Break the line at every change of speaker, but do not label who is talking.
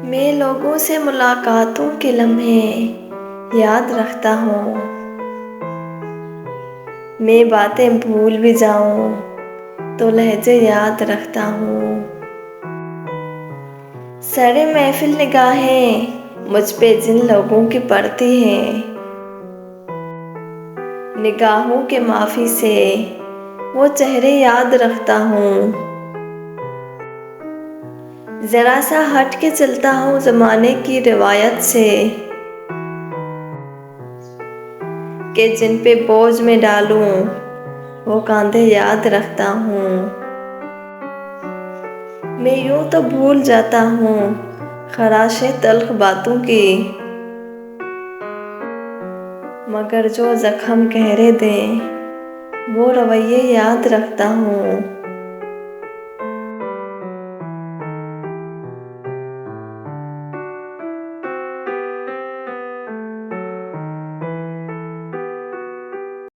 मैं लोगों से मुलाकातों के लम्हे याद रखता हूँ। मैं बातें भूल भी जाऊँ तो लहजे याद रखता हूँ। सरे महफिल निगाहें मुझ पे जिन लोगों की पड़ती हैं, निगाहों के माफी से वो चेहरे याद रखता हूँ। जरा सा हट के चलता हूँ ज़माने की रिवायत से, कि जिन पे बोझ में डालूं वो कांधे याद रखता हूँ। मैं यूं तो भूल जाता हूँ खराशे तल्ख बातों की, मगर जो जख्म गहरे दें वो रवैये याद रखता हूँ।